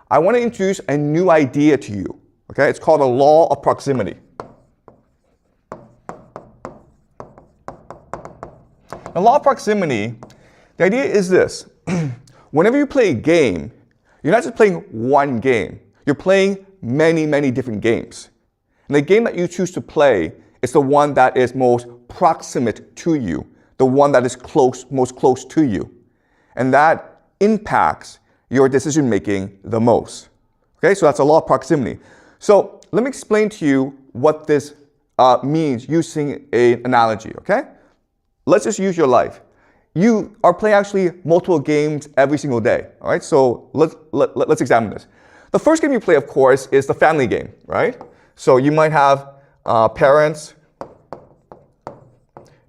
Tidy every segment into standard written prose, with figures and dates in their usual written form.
I want to introduce a new idea to you. Okay? It's called the law of proximity. The law of proximity, the idea is this. Whenever you play a game, you're not just playing one game. You're playing many, many different games. And the game that you choose to play is the one that is most proximate to you, the one that is most close to you. And that impacts your decision making the most. Okay, so that's a law of proximity. So let me explain to you what this means using an analogy, okay? Let's just use your life. You are playing actually multiple games every single day, all right? So let's examine this. The first game you play, of course, is the family game, right? So you might have parents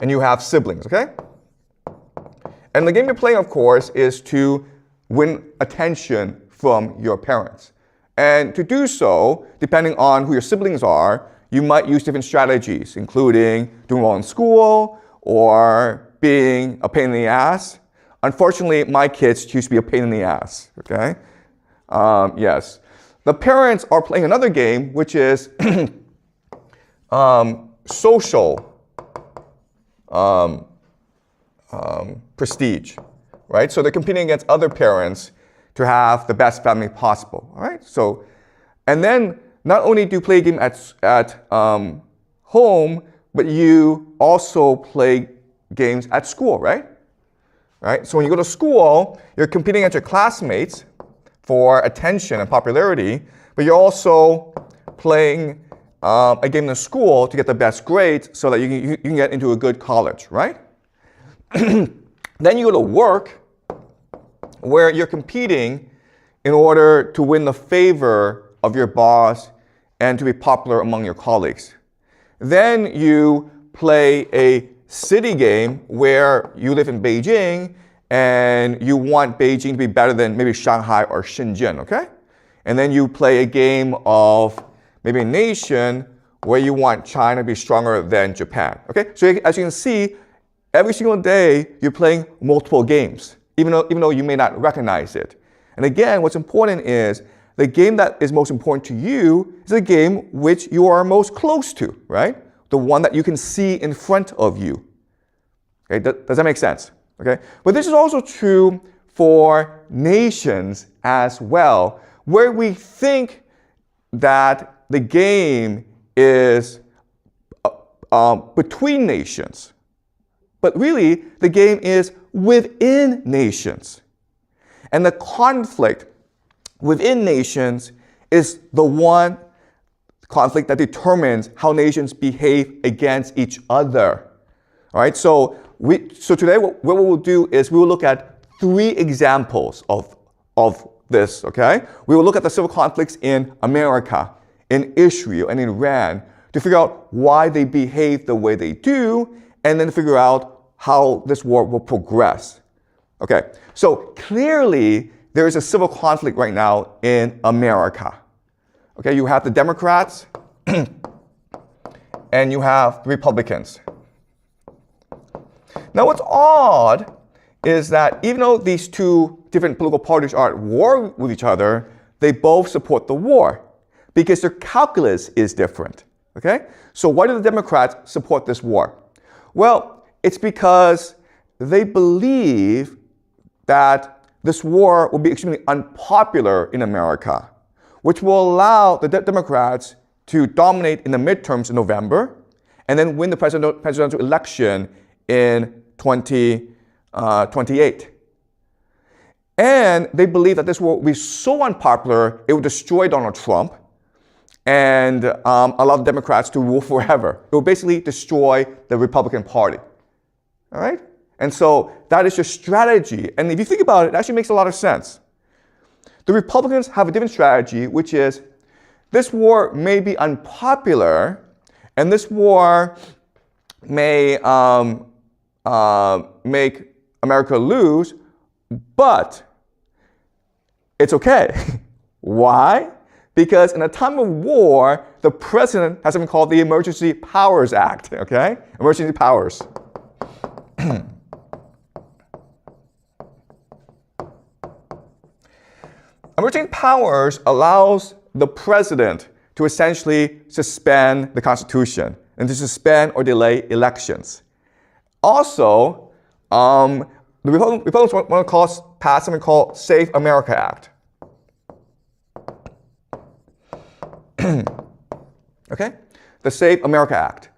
and you have siblings, okay? And the game you're playing, of course, is to win attention from your parents. And to do so, depending on who your siblings are, you might use different strategies, including doing well in school or being a pain in the ass. Unfortunately, my kids choose to be a pain in the ass, okay? Yes. The parents are playing another game, which is social prestige, right? So they're competing against other parents to have the best family possible, all right? So, and then not only do you play a game at home, but you also play games at school, right? Right? So when you go to school, you're competing against your classmates for attention and popularity, but you're also playing a game in school to get the best grades so that you can get into a good college, right? Then you go to work, where you're competing in order to win the favor of your boss and to be popular among your colleagues. Then you play a city game where you live in Beijing and you want Beijing to be better than maybe Shanghai or Shenzhen, okay? And then you play a game of maybe a nation where you want China to be stronger than Japan, okay? So as you can see, every single day you're playing multiple games, even though you may not recognize it. And again, what's important is the game that is most important to you is a game which you are most close to, right? The one that you can see in front of you. Okay, does that make sense? Okay, but this is also true for nations as well, where we think that the game is between nations. But really, the game is within nations. And the conflict within nations is the one conflict that determines how nations behave against each other. All right, so today what we will do is we will look at 3 examples of this, okay? We will look at the civil conflicts in America, in Israel, and in Iran to figure out why they behave the way they do, and then figure out how this war will progress. Okay, so clearly there is a civil conflict right now in America. Okay, you have the Democrats and you have the Republicans. Now what's odd is that even though these 2 different political parties are at war with each other, they both support the war because their calculus is different. Okay, so why do the Democrats support this war? Well, it's because they believe that this war will be extremely unpopular in America, which will allow the Democrats to dominate in the midterms in November and then win the presidential election in 2028. And they believe that this war will be so unpopular, it will destroy Donald Trump and allow the Democrats to rule forever. It will basically destroy the Republican Party. All right? And so that is your strategy. And if you think about it, it actually makes a lot of sense. The Republicans have a different strategy, which is this war may be unpopular, and this war may make America lose, but it's okay. Why? Because in a time of war, the president has something called the Emergency Powers Act, okay? Emergency powers. emerging powers allows the president to essentially suspend the Constitution and to suspend or delay elections. Also, the Republicans want to pass something called Safe America Act. Okay? The Safe America Act,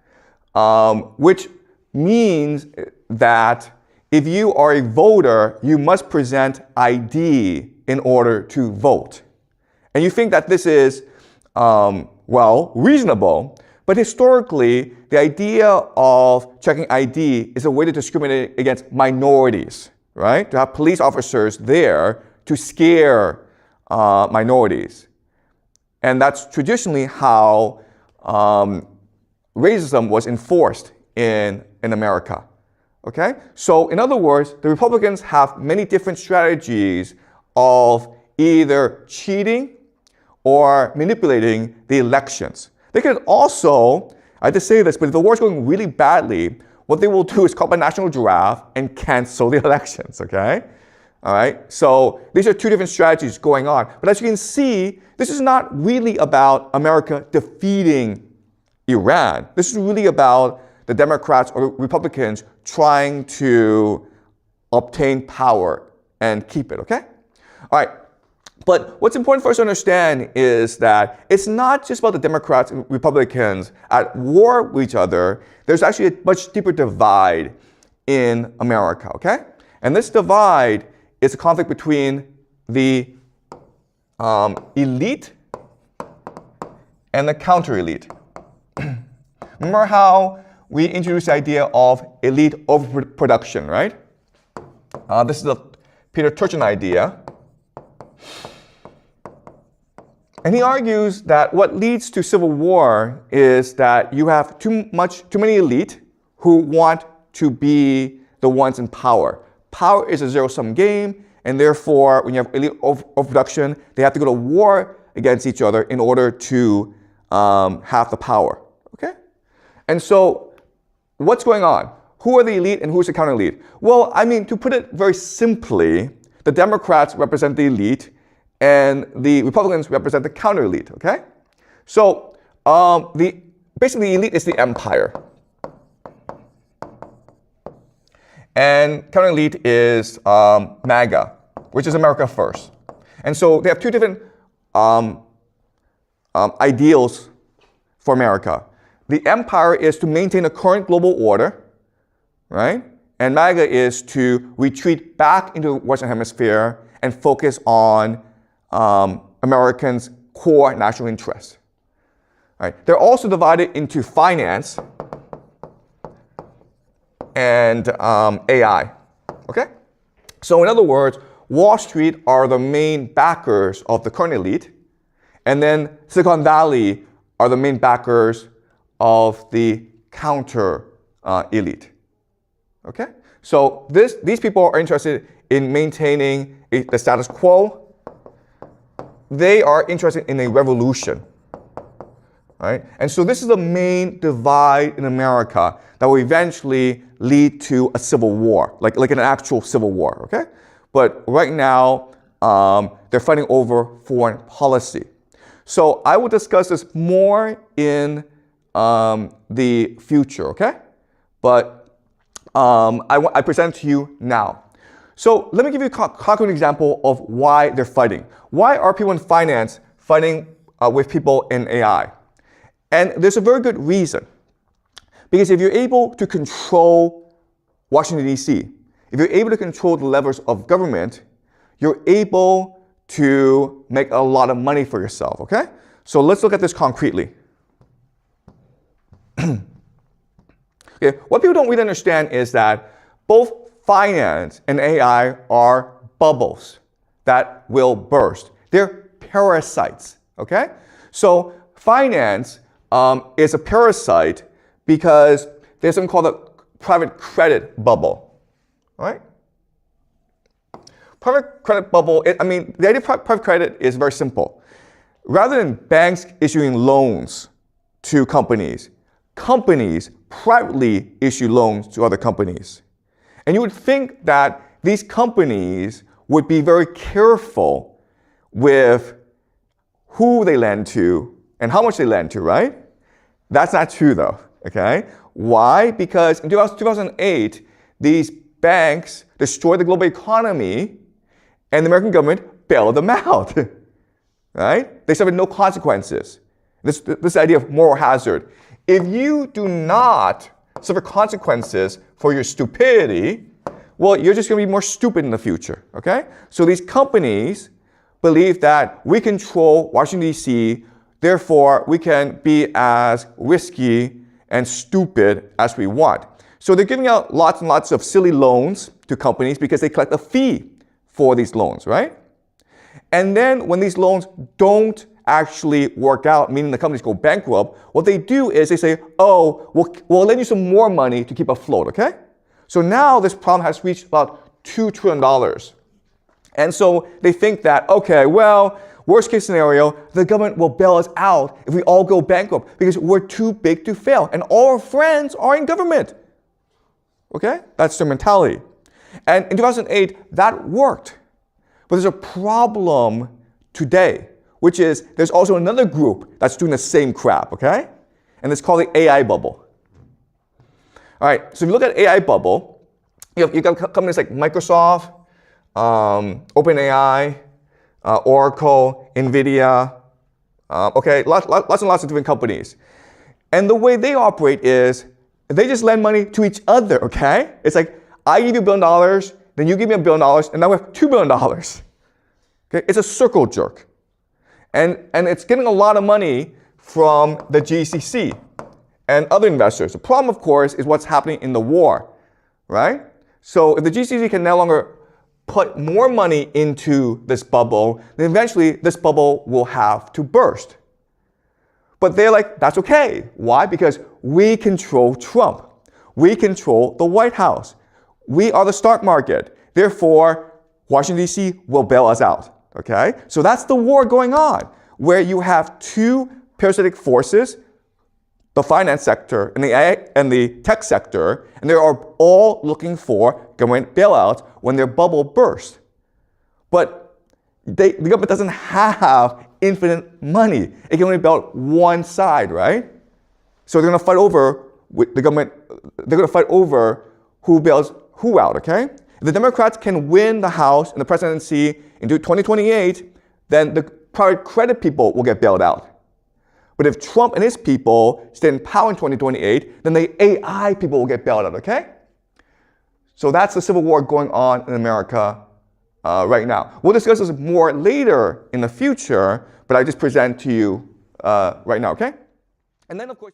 which means that if you are a voter, you must present ID in order to vote. And you think that this is, well, reasonable, but historically, the idea of checking ID is a way to discriminate against minorities, right? To have police officers there to scare minorities. And that's traditionally how racism was enforced in America. Okay? So in other words, the Republicans have many different strategies of either cheating or manipulating the elections. They could also, I have to say this, but if the war's going really badly, what they will do is call up a national draft and cancel the elections, okay? All right? So these are two different strategies going on. But as you can see, this is not really about America defeating Iran. This is really about the Democrats or Republicans trying to obtain power and keep it, okay? All right. But what's important for us to understand is that it's not just about the Democrats and Republicans at war with each other. There's actually a much deeper divide in America, okay? And this divide is a conflict between the elite and the counter-elite. Remember how we introduced the idea of elite overproduction, right? This is the Peter Turchin idea. And he argues that what leads to civil war is that you have too many elite who want to be the ones in power. Power is a zero-sum game, and therefore, when you have elite overproduction, they have to go to war against each other in order to have the power. Okay? And so, what's going on? Who are the elite and who's the counter-elite? Well, I mean, to put it very simply, the Democrats represent the elite, and the Republicans represent the counter-elite, okay? So, basically, the elite is the empire. And counter-elite is MAGA, which is America First. And so they have two different ideals for America. The empire is to maintain the current global order, right? And MAGA is to retreat back into the Western Hemisphere and focus on Americans' core national interests. Right. They're also divided into finance and AI. Okay? So in other words, Wall Street are the main backers of the current elite, and then Silicon Valley are the main backers of the counter elite. Okay? So these people are interested in maintaining the status quo. They are interested in a revolution, right? And so this is the main divide in America that will eventually lead to a civil war, like an actual civil war, okay? But right now, they're fighting over foreign policy. So I will discuss this more in the future, okay? But I present to you now. So let me give you a concrete example of why they're fighting. Why are people in finance fighting with people in AI? And there's a very good reason. Because if you're able to control Washington, D.C., if you're able to control the levers of government, you're able to make a lot of money for yourself, okay? So let's look at this concretely. Okay, what people don't really understand is that both finance and AI are bubbles that will burst. They're parasites, okay? So finance is a parasite because there's something called a private credit bubble, all right? Private credit bubble, the idea of private credit is very simple. Rather than banks issuing loans to companies, companies privately issue loans to other companies. And you would think that these companies would be very careful with who they lend to and how much they lend to, right? That's not true though, okay? Why? Because in 2008, these banks destroyed the global economy and the American government bailed them out, right? They suffered no consequences. This idea of moral hazard. If you do not suffer consequences for your stupidity, well, you're just going to be more stupid in the future, okay? So these companies believe that we control Washington, D.C., therefore we can be as risky and stupid as we want. So they're giving out lots and lots of silly loans to companies because they collect a fee for these loans, right? And then when these loans don't actually work out, meaning the companies go bankrupt, what they do is they say, oh, we'll lend you some more money to keep afloat, okay? So now this problem has reached about $2 trillion. And so they think that, okay, well, worst case scenario, the government will bail us out if we all go bankrupt because we're too big to fail. And all our friends are in government. Okay? That's their mentality. And in 2008, that worked. But there's a problem today, which is there's also another group that's doing the same crap, okay? And it's called the AI bubble. All right, so if you look at AI bubble, you've got companies like Microsoft, OpenAI, Oracle, NVIDIA, okay, lots and lots of different companies. And the way they operate is they just lend money to each other, okay? It's like, I give you $1 billion, then you give me $1 billion, and now we have $2 billion. Okay? It's a circle jerk. And it's getting a lot of money from the GCC and other investors. The problem, of course, is what's happening in the war, right? So if the GCC can no longer put more money into this bubble, then eventually this bubble will have to burst. But they're like, that's okay. Why? Because we control Trump. We control the White House. We are the stock market. Therefore, Washington, D.C. will bail us out. Okay? So that's the war going on, where you have two parasitic forces, the finance sector and the tech sector, and they are all looking for government bailouts when their bubble bursts. But the government doesn't have infinite money. It can only bail out one side, right? So they're going to fight over with the government. They're going to fight over who bails who out, okay? If the Democrats can win the House and the presidency in 2028, then the private credit people will get bailed out. But if Trump and his people stay in power in 2028, then the AI people will get bailed out, okay? So that's the civil war going on in America right now. We'll discuss this more later in the future, but I just present to you right now, okay? And then, of course,